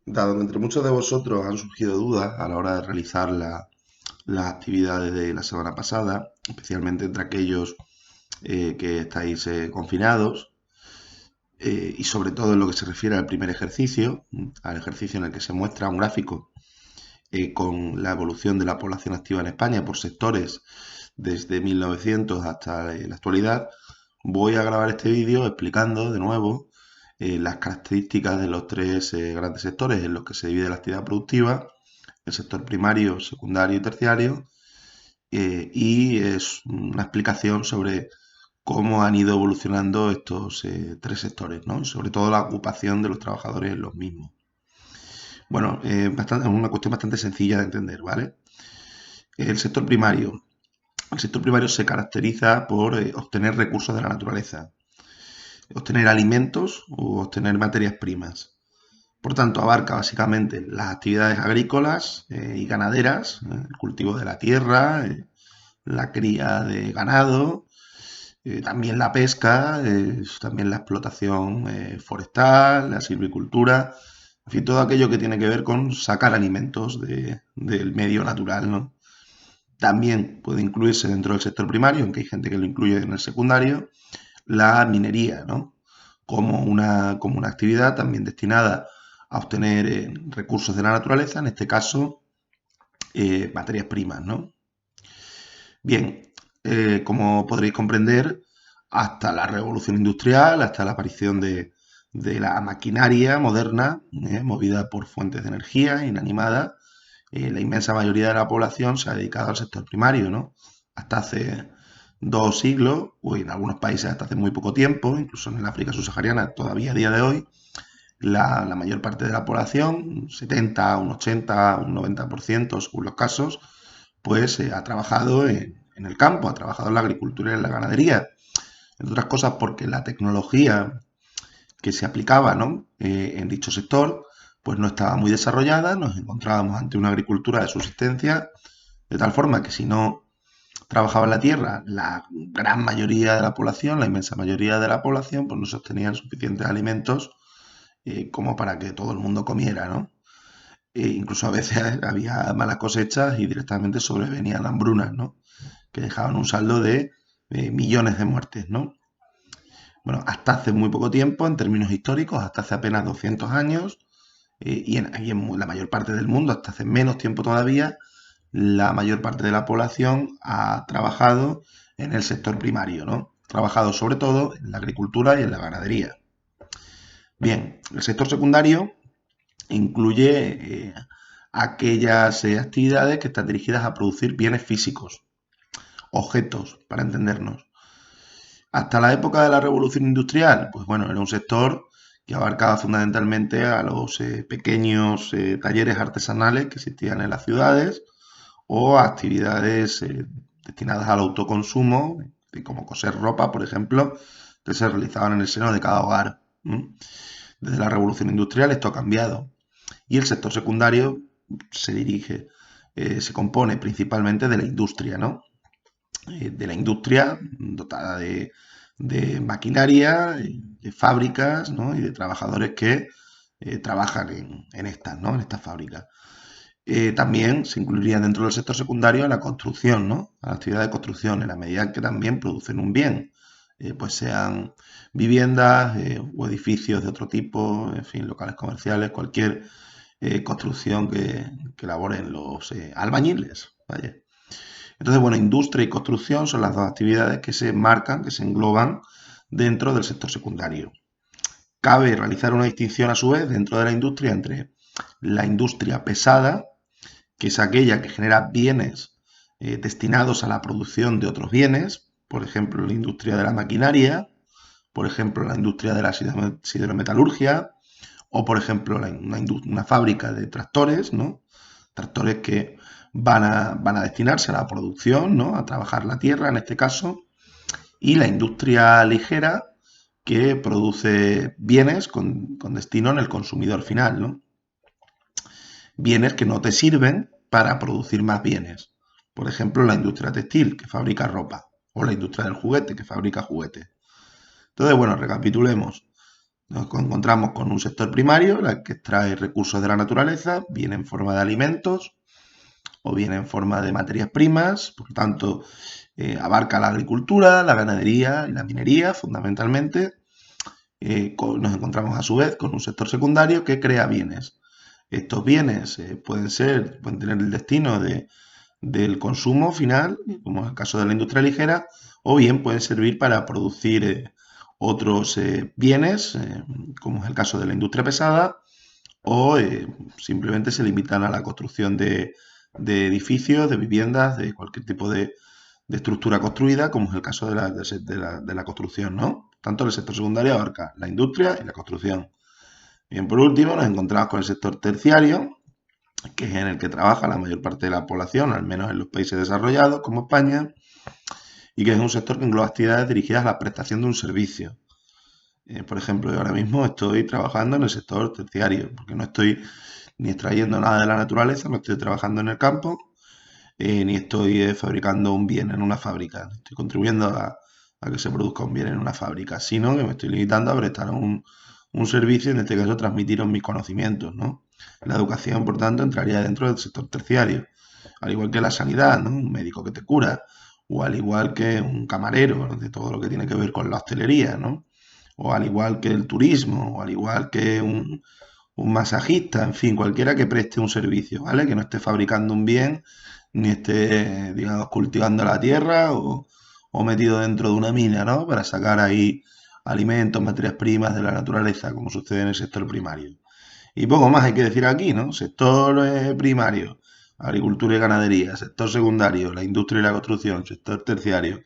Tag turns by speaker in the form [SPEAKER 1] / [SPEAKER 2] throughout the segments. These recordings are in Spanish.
[SPEAKER 1] Dado que entre muchos de vosotros han surgido dudas a la hora de realizar las actividades de la semana pasada, especialmente entre aquellos que estáis confinados, y sobre todo en lo que se refiere al primer ejercicio, al ejercicio en el que se muestra un gráfico con la evolución de la población activa en España por sectores desde 1900 hasta la actualidad, voy a grabar este vídeo explicando de nuevo las características de los tres grandes sectores en los que se divide la actividad productiva, el sector primario, secundario y terciario, y es una explicación sobre cómo han ido evolucionando estos tres sectores, ¿no? Sobre todo la ocupación de los trabajadores en los mismos. Bueno, es una cuestión bastante sencilla de entender, ¿vale? El sector primario. El sector primario se caracteriza por obtener recursos de la naturaleza, obtener alimentos o obtener materias primas. Por tanto, abarca básicamente las actividades agrícolas y ganaderas, el cultivo de la tierra, la cría de ganado, también la pesca, también la explotación forestal, la silvicultura, en fin, todo aquello que tiene que ver con sacar alimentos del medio natural, ¿no? También puede incluirse dentro del sector primario, aunque hay gente que lo incluye en el secundario, la minería, ¿no? Como una actividad también destinada a obtener recursos de la naturaleza, en este caso materias primas, ¿no? Bien, como podréis comprender, hasta la revolución industrial, hasta la aparición de la maquinaria moderna, movida por fuentes de energía inanimada, la inmensa mayoría de la población se ha dedicado al sector primario, ¿no? Hasta hace 2 siglos, o en algunos países hasta hace muy poco tiempo, incluso en el África subsahariana, todavía a día de hoy, la mayor parte de la población, un 70, un 80, un 90%, según los casos, pues ha trabajado en el campo, ha trabajado en la agricultura y en la ganadería. Entre otras cosas porque la tecnología que se aplicaba, ¿no? En dicho sector, pues no estaba muy desarrollada, nos encontrábamos ante una agricultura de subsistencia, de tal forma que si no trabajaba en la tierra, la gran mayoría de la población, la inmensa mayoría de la población, pues no sostenían suficientes alimentos como para que todo el mundo comiera, ¿no? Incluso a veces había malas cosechas y directamente sobrevenían hambrunas, ¿no? Que dejaban un saldo de millones de muertes, ¿no? Bueno, hasta hace muy poco tiempo, en términos históricos, hasta hace apenas 200 años, y en la mayor parte del mundo, hasta hace menos tiempo todavía, la mayor parte de la población ha trabajado en el sector primario, ¿no? Ha trabajado sobre todo en la agricultura y en la ganadería. Bien, el sector secundario incluye aquellas actividades que están dirigidas a producir bienes físicos, objetos, para entendernos. Hasta la época de la revolución industrial, pues bueno, era un sector que abarcaba fundamentalmente a los pequeños talleres artesanales que existían en las ciudades o a actividades destinadas al autoconsumo, como coser ropa, por ejemplo, que se realizaban en el seno de cada hogar. Desde la revolución industrial esto ha cambiado y el sector secundario se compone principalmente de la industria, ¿no? De la industria dotada de maquinaria, de fábricas, ¿no? Y de trabajadores que trabajan en estas, ¿no? En estas fábricas. También se incluiría dentro del sector secundario la construcción, ¿no? La actividad de construcción, en la medida en que también producen un bien, pues sean viviendas o edificios de otro tipo, en fin, locales comerciales, cualquier construcción que elaboren los albañiles, vaya. Entonces, bueno, industria y construcción son las dos actividades que se marcan, que se engloban dentro del sector secundario. Cabe realizar una distinción a su vez dentro de la industria entre la industria pesada, que es aquella que genera bienes destinados a la producción de otros bienes, por ejemplo, la industria de la maquinaria, por ejemplo, la industria de la siderometalurgia, o por ejemplo, una fábrica de tractores, ¿no? Tractores que van a destinarse a la producción, ¿no? A trabajar la tierra en este caso, y la industria ligera que produce bienes con destino en el consumidor final, ¿no? Bienes que no te sirven para producir más bienes. Por ejemplo, la industria textil, que fabrica ropa, o la industria del juguete, que fabrica juguetes. Entonces, bueno, recapitulemos. Nos encontramos con un sector primario, el que extrae recursos de la naturaleza, bien en forma de alimentos o bien en forma de materias primas, por lo tanto, abarca la agricultura, la ganadería y la minería fundamentalmente. Nos encontramos a su vez con un sector secundario que crea bienes. Estos bienes pueden tener el destino del consumo final, como es el caso de la industria ligera, o bien pueden servir para producir otros bienes, como es el caso de la industria pesada, o simplemente se limitan a la construcción de edificios, de viviendas, de cualquier tipo de estructura construida, como es el caso de la construcción, ¿no? Tanto el sector secundario abarca la industria y la construcción. Bien, por último, nos encontramos con el sector terciario, que es en el que trabaja la mayor parte de la población, al menos en los países desarrollados, como España, y que es un sector que engloba actividades dirigidas a la prestación de un servicio. Por ejemplo, yo ahora mismo estoy trabajando en el sector terciario, porque no estoy ni extrayendo nada de la naturaleza, no estoy trabajando en el campo, ni estoy fabricando un bien en una fábrica. Estoy contribuyendo a que se produzca un bien en una fábrica, sino que me estoy limitando a prestar un servicio, en este caso transmitiros mis conocimientos, ¿no? La educación, por tanto, entraría dentro del sector terciario, al igual que la sanidad, ¿no? Un médico que te cura, o al igual que un camarero, ¿no? De todo lo que tiene que ver con la hostelería, ¿no? O al igual que el turismo, o al igual que un masajista, en fin, cualquiera que preste un servicio, ¿vale? Que no esté fabricando un bien, ni esté, digamos, cultivando la tierra o metido dentro de una mina, ¿no? Para sacar ahí alimentos, materias primas de la naturaleza, como sucede en el sector primario. Y poco más hay que decir aquí, ¿no? Sector primario, agricultura y ganadería, sector secundario, la industria y la construcción, sector terciario,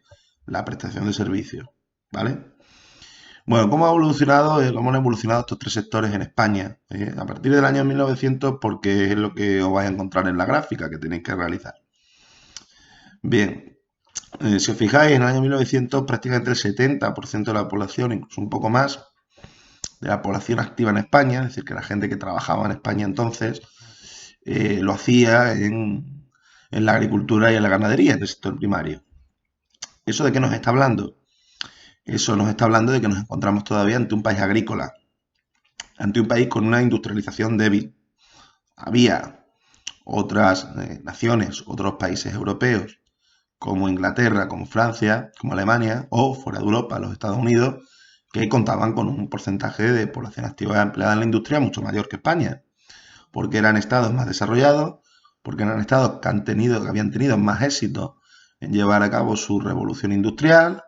[SPEAKER 1] la prestación de servicios, ¿vale? Bueno, cómo han evolucionado estos tres sectores en España? A partir del año 1900, porque es lo que os vais a encontrar en la gráfica que tenéis que realizar. Bien, si os fijáis, en el año 1900 prácticamente el 70% de la población, incluso un poco más, de la población activa en España, es decir, que la gente que trabajaba en España entonces, lo hacía en la agricultura y en la ganadería, en el sector primario. ¿Eso de qué nos está hablando? Eso nos está hablando de que nos encontramos todavía ante un país agrícola, ante un país con una industrialización débil. Había otras naciones, otros países europeos, como Inglaterra, como Francia, como Alemania, o fuera de Europa, los Estados Unidos, que contaban con un porcentaje de población activa empleada en la industria mucho mayor que España, porque eran estados más desarrollados, porque eran estados que habían tenido más éxito en llevar a cabo su revolución industrial,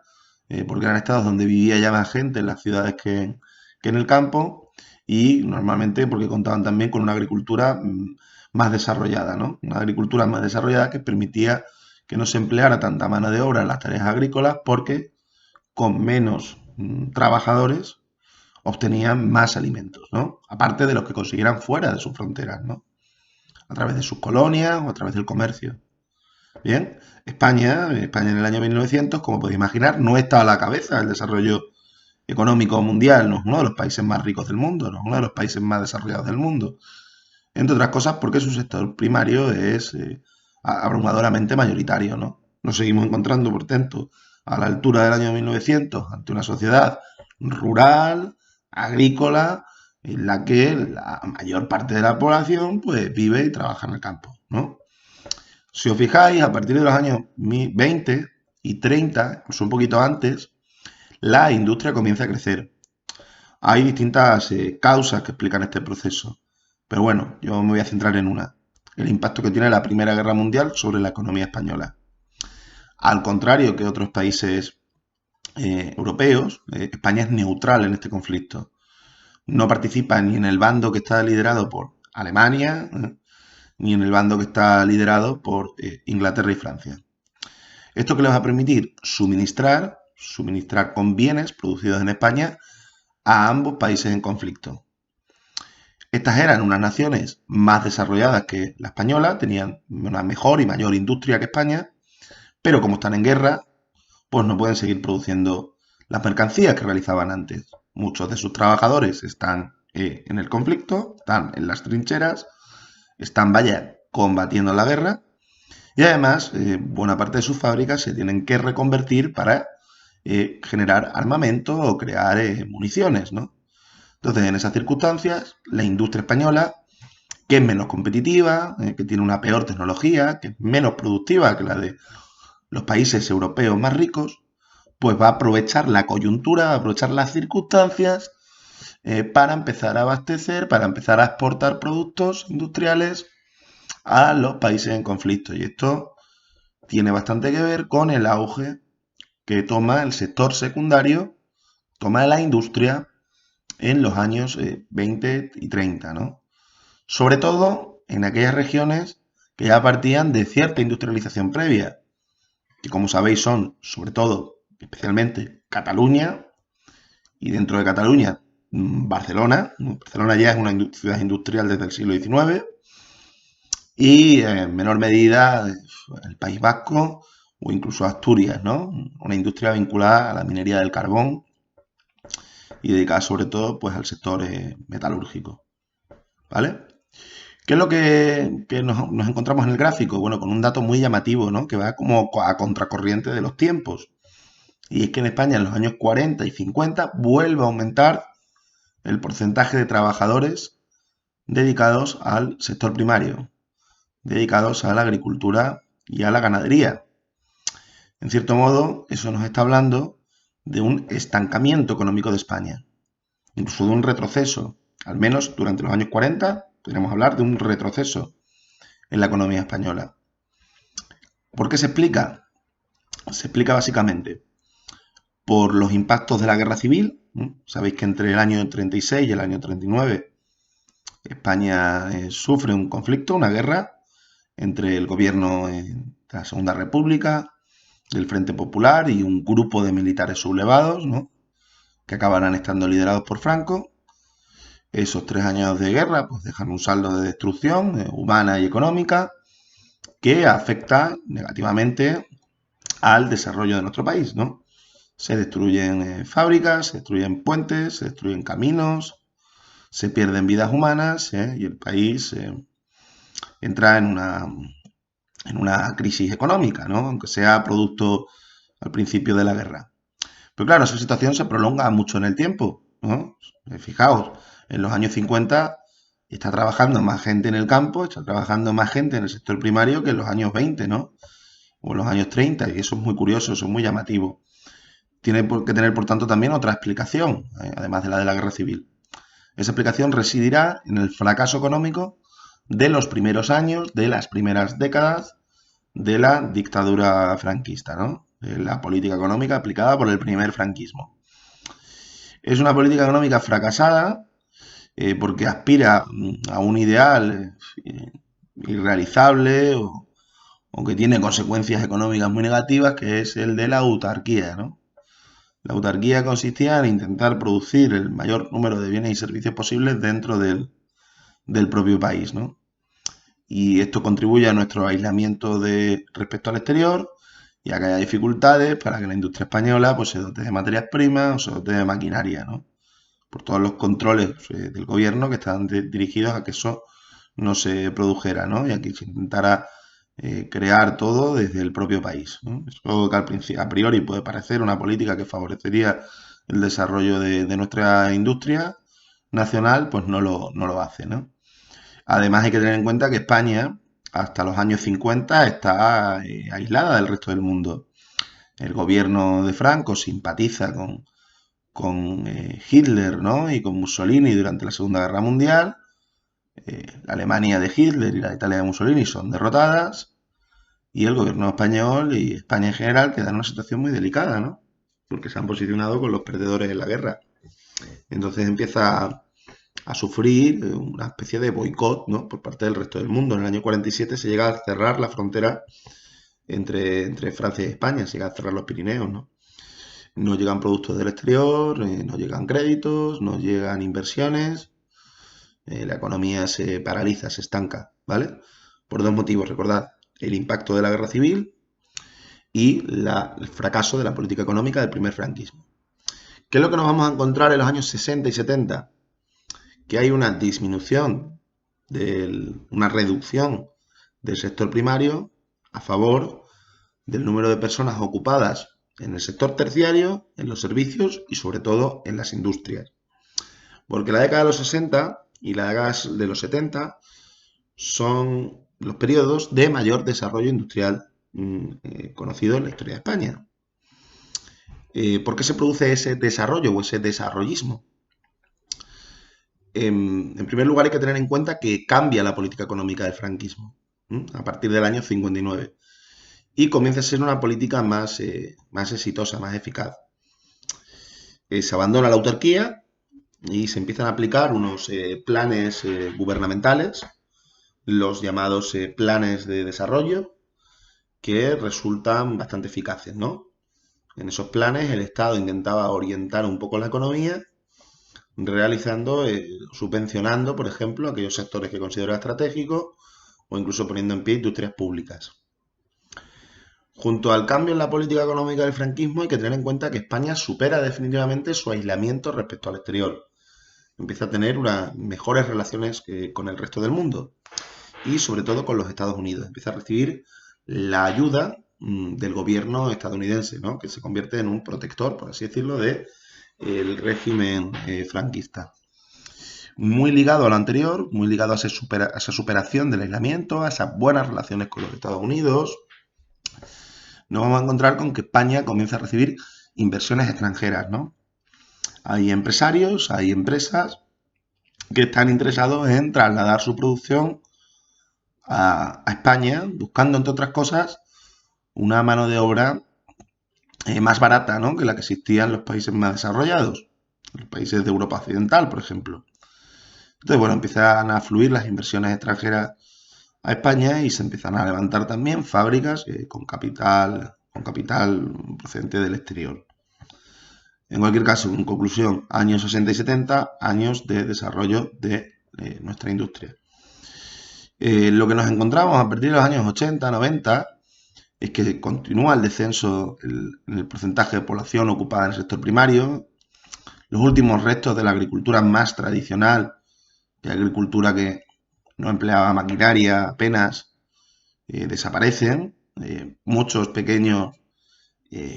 [SPEAKER 1] porque eran estados donde vivía ya más gente en las ciudades que en el campo, y normalmente porque contaban también con una agricultura más desarrollada, ¿no? Una agricultura más desarrollada que permitía que no se empleara tanta mano de obra en las tareas agrícolas porque con menos trabajadores obtenían más alimentos, ¿no? Aparte de los que consiguieran fuera de sus fronteras, ¿no? A través de sus colonias o a través del comercio. Bien, España en el año 1900, como podéis imaginar, no está a la cabeza del desarrollo económico mundial, no es uno de los países más ricos del mundo, no es uno de los países más desarrollados del mundo. Entre otras cosas porque su sector primario es abrumadoramente mayoritario, ¿no? Nos seguimos encontrando, por tanto, a la altura del año 1900, ante una sociedad rural, agrícola, en la que la mayor parte de la población pues, vive y trabaja en el campo, ¿no? Si os fijáis, a partir de los años 20 y 30, incluso un poquito antes, la industria comienza a crecer. Hay distintas causas que explican este proceso, pero bueno, yo me voy a centrar en una, el impacto que tiene la Primera Guerra Mundial sobre la economía española. Al contrario que otros países europeos, España es neutral en este conflicto. No participa ni en el bando que está liderado por Alemania, ni en el bando que está liderado por Inglaterra y Francia. ¿Esto qué les va a permitir? Suministrar con bienes producidos en España a ambos países en conflicto. Estas eran unas naciones más desarrolladas que la española, tenían una mejor y mayor industria que España, pero como están en guerra, pues no pueden seguir produciendo las mercancías que realizaban antes. Muchos de sus trabajadores están en el conflicto, están en las trincheras, están, vaya, combatiendo la guerra, y además buena parte de sus fábricas se tienen que reconvertir para generar armamento o crear municiones, ¿no? Entonces, en esas circunstancias, la industria española, que es menos competitiva, que tiene una peor tecnología, que es menos productiva que la de los países europeos más ricos, pues va a aprovechar la coyuntura, va a aprovechar las circunstancias para empezar a abastecer, para empezar a exportar productos industriales a los países en conflicto. Y esto tiene bastante que ver con el auge que toma el sector secundario, toma la industria en los años 20 y 30, ¿no? Sobre todo en aquellas regiones que ya partían de cierta industrialización previa, que como sabéis son, sobre todo, especialmente Cataluña, y dentro de Cataluña, Barcelona. Barcelona ya es una ciudad industrial desde el siglo XIX, y en menor medida el País Vasco o incluso Asturias, ¿no? Una industria vinculada a la minería del carbón y dedicada sobre todo pues, al sector metalúrgico, ¿vale? ¿Qué es lo que nos encontramos en el gráfico? Bueno, con un dato muy llamativo, ¿no? Que va como a contracorriente de los tiempos. Y es que en España en los años 40 y 50 vuelve a aumentar el porcentaje de trabajadores dedicados al sector primario, dedicados a la agricultura y a la ganadería. En cierto modo, eso nos está hablando de un estancamiento económico de España, incluso de un retroceso. Al menos durante los años 40 podríamos hablar de un retroceso en la economía española. ¿Por qué se explica? Se explica básicamente por los impactos de la guerra civil. Sabéis que entre el año 36 y el año 39 España sufre un conflicto, una guerra entre el gobierno de la Segunda República, del Frente Popular y un grupo de militares sublevados, ¿no? Que acabarán estando liderados por Franco. Esos 3 años de guerra pues, dejan un saldo de destrucción humana y económica que afecta negativamente al desarrollo de nuestro país, ¿no? Se destruyen fábricas, se destruyen puentes, se destruyen caminos, se pierden vidas humanas y el país entra en una crisis económica, ¿no? Aunque sea producto al principio de la guerra. Pero claro, esa situación se prolonga mucho en el tiempo, ¿no? Fijaos, en los años 50 está trabajando más gente en el campo, está trabajando más gente en el sector primario que en los años 20, ¿no? O en los años 30, y eso es muy curioso, eso es muy llamativo. Tiene que tener, por tanto, también otra explicación, además de la guerra civil. Esa explicación residirá en el fracaso económico de los primeros años, de las primeras décadas de la dictadura franquista, ¿no? La política económica aplicada por el primer franquismo. Es una política económica fracasada porque aspira a un ideal irrealizable o que tiene consecuencias económicas muy negativas, que es el de la autarquía, ¿no? La autarquía consistía en intentar producir el mayor número de bienes y servicios posibles dentro del propio país, ¿no? Y esto contribuye a nuestro aislamiento respecto al exterior y a que haya dificultades para que la industria española pues, se dote de materias primas o se dote de maquinaria, ¿no? Por todos los controles del gobierno que están dirigidos a que eso no se produjera, ¿no? Y a que se intentara crear todo desde el propio país, ¿no? Eso que a priori puede parecer una política que favorecería el desarrollo de nuestra industria nacional, pues no lo hace, ¿no? Además hay que tener en cuenta que España hasta los años 50 está aislada del resto del mundo. El gobierno de Franco simpatiza con Hitler, ¿no? Y con Mussolini durante la Segunda Guerra Mundial. La Alemania de Hitler y la Italia de Mussolini son derrotadas y el gobierno español y España en general quedan en una situación muy delicada, ¿no? Porque se han posicionado con los perdedores en la guerra. Entonces empieza a sufrir una especie de boicot, ¿no? Por parte del resto del mundo. En el año 47 se llega a cerrar la frontera entre Francia y España, se llega a cerrar los Pirineos, ¿no? No llegan productos del exterior, no llegan créditos, no llegan inversiones, la economía se paraliza, se estanca, ¿vale? Por dos motivos, recordad, el impacto de la guerra civil y el fracaso de la política económica del primer franquismo. ¿Qué es lo que nos vamos a encontrar en los años 60 y 70? Que hay una disminución, una reducción del sector primario a favor del número de personas ocupadas en el sector terciario, en los servicios y sobre todo en las industrias. Porque la década de los 60 y la década de los 70 son los periodos de mayor desarrollo industrial conocido en la historia de España. ¿Por qué se produce ese desarrollo o ese desarrollismo? En primer lugar, hay que tener en cuenta que cambia la política económica del franquismo a partir del año 59 y comienza a ser una política más exitosa, más eficaz. Se abandona la autarquía y se empiezan a aplicar unos planes gubernamentales, los llamados planes de desarrollo, que resultan bastante eficaces, ¿no? En esos planes el Estado intentaba orientar un poco la economía, realizando, subvencionando, por ejemplo, aquellos sectores que considera estratégicos o incluso poniendo en pie industrias públicas. Junto al cambio en la política económica del franquismo hay que tener en cuenta que España supera definitivamente su aislamiento respecto al exterior. Empieza a tener unas mejores relaciones con el resto del mundo y sobre todo con los Estados Unidos. Empieza a recibir la ayuda del gobierno estadounidense, ¿no? Que se convierte en un protector, por así decirlo, del régimen franquista. Muy ligado a lo anterior, muy ligado a esa superación del aislamiento, a esas buenas relaciones con los Estados Unidos, nos vamos a encontrar con que España comienza a recibir inversiones extranjeras, ¿no? Hay empresarios, hay empresas que están interesados en trasladar su producción a España, buscando, entre otras cosas, una mano de obra más barata, ¿no? Que la que existía en los países más desarrollados, los países de Europa Occidental, por ejemplo. Entonces, bueno, empiezan a fluir las inversiones extranjeras a España y se empiezan a levantar también fábricas con capital procedente del exterior. En cualquier caso, en conclusión, años 60 y 70, años de desarrollo de nuestra industria. Lo que nos encontramos a partir de los años 80, 90, es que continúa el descenso en el porcentaje de población ocupada en el sector primario. Los últimos restos de la agricultura más tradicional, de agricultura que no empleaba maquinaria apenas, desaparecen. Muchos pequeños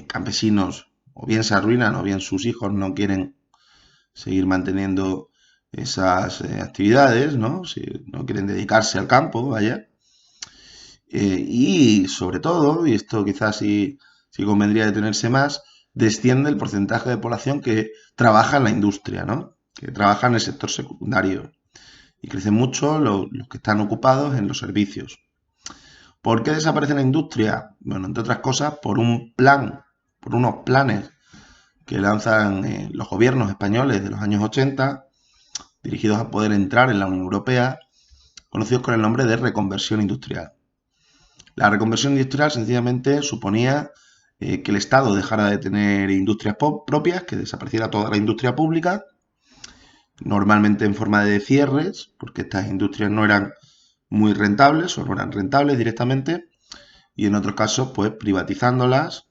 [SPEAKER 1] campesinos o bien se arruinan o bien sus hijos no quieren seguir manteniendo esas actividades, ¿no? Si no quieren dedicarse al campo, vaya. Y sobre todo, y esto quizás sí convendría detenerse más, desciende el porcentaje de población que trabaja en la industria, ¿no? Que trabaja en el sector secundario. Y crecen mucho los que están ocupados en los servicios. ¿Por qué desaparece la industria? Bueno, entre otras cosas, por un plan, por unos planes que lanzan los gobiernos españoles de los años 80, dirigidos a poder entrar en la Unión Europea, conocidos con el nombre de reconversión industrial. La reconversión industrial sencillamente suponía que el Estado dejara de tener industrias propias, que desapareciera toda la industria pública, normalmente en forma de cierres, porque estas industrias no eran muy rentables o no eran rentables directamente, y en otros casos pues privatizándolas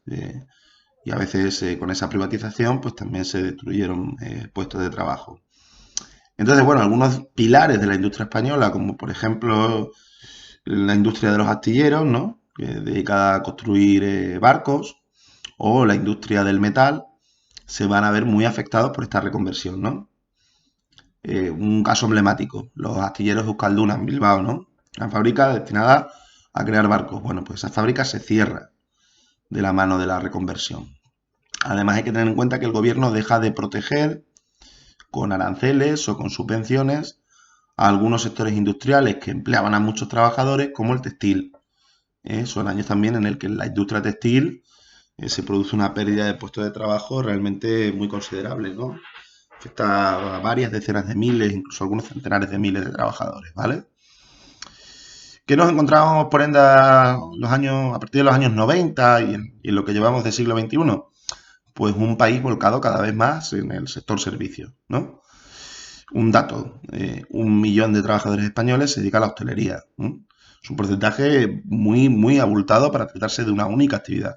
[SPEAKER 1] y a veces con esa privatización pues también se destruyeron puestos de trabajo. Entonces, bueno, algunos pilares de la industria española, como por ejemplo la industria de los astilleros, ¿no? Dedicada a construir barcos, o la industria del metal, se van a ver muy afectados por esta reconversión, ¿no? Un caso emblemático, los astilleros Euskalduna en Bilbao, ¿no? La fábrica destinada a crear barcos. Bueno, pues esa fábrica se cierra de la mano de la reconversión. Además hay que tener en cuenta que el gobierno deja de proteger con aranceles o con subvenciones a algunos sectores industriales que empleaban a muchos trabajadores, como el textil. Son años también en el que en la industria textil se produce una pérdida de puestos de trabajo realmente muy considerable, ¿no? Afecta a varias decenas de miles, incluso algunos centenares de miles de trabajadores, ¿vale? ¿Qué nos encontramos por ende a partir de los años 90 y en lo que llevamos del siglo XXI? Pues un país volcado cada vez más en el sector servicios, ¿no? Un dato, 1 millón de trabajadores españoles se dedica a la hostelería. Es un porcentaje muy abultado para tratarse de una única actividad.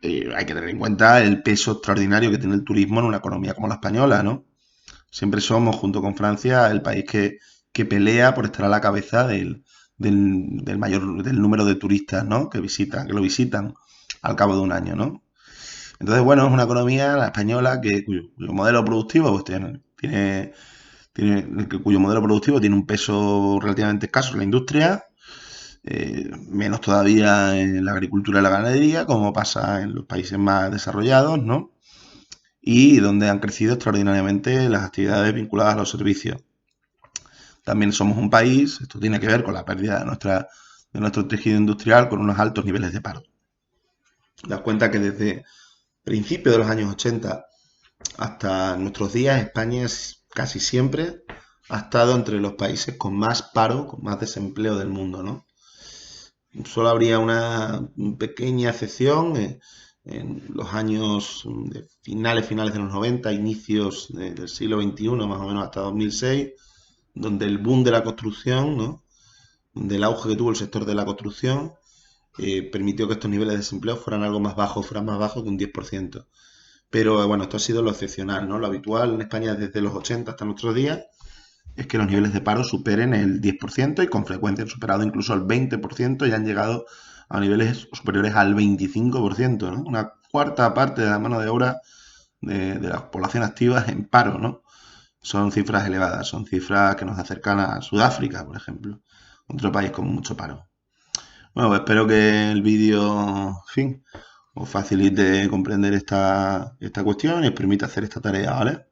[SPEAKER 1] Hay que tener en cuenta el peso extraordinario que tiene el turismo en una economía como la española, ¿no? Siempre somos, junto con Francia, el país que pelea por estar a la cabeza del número de turistas, ¿no? Que lo visitan al cabo de un año, ¿no? Entonces, bueno, es una economía, la española, cuyo modelo productivo pues, tiene, cuyo modelo productivo tiene un peso relativamente escaso en la industria, menos todavía en la agricultura y la ganadería, como pasa en los países más desarrollados, ¿no? Y donde han crecido extraordinariamente las actividades vinculadas a los servicios. También somos un país, esto tiene que ver con la pérdida de nuestro tejido industrial, con unos altos niveles de paro. Te das cuenta que desde principios de los años 80 hasta nuestros días, España casi siempre ha estado entre los países con más paro, con más desempleo del mundo, ¿no? Solo habría una pequeña excepción en los años finales de los 90, inicios del siglo XXI, más o menos hasta 2006, donde el boom de la construcción, ¿no? Del auge que tuvo el sector de la construcción, permitió que estos niveles de desempleo fueran algo más bajos, fueran más bajos que un 10%. Pero bueno, esto ha sido lo excepcional, ¿no? Lo habitual en España desde los 80 hasta nuestros días es que los niveles de paro superen el 10% y con frecuencia han superado incluso el 20% y han llegado a niveles superiores al 25%, ¿no? Una cuarta parte de la mano de obra de la población activa en paro, ¿no? Son cifras elevadas, son cifras que nos acercan a Sudáfrica, por ejemplo, otro país con mucho paro. Bueno, pues espero que el vídeo, en fin, os facilite comprender esta cuestión y os permita hacer esta tarea, ¿vale?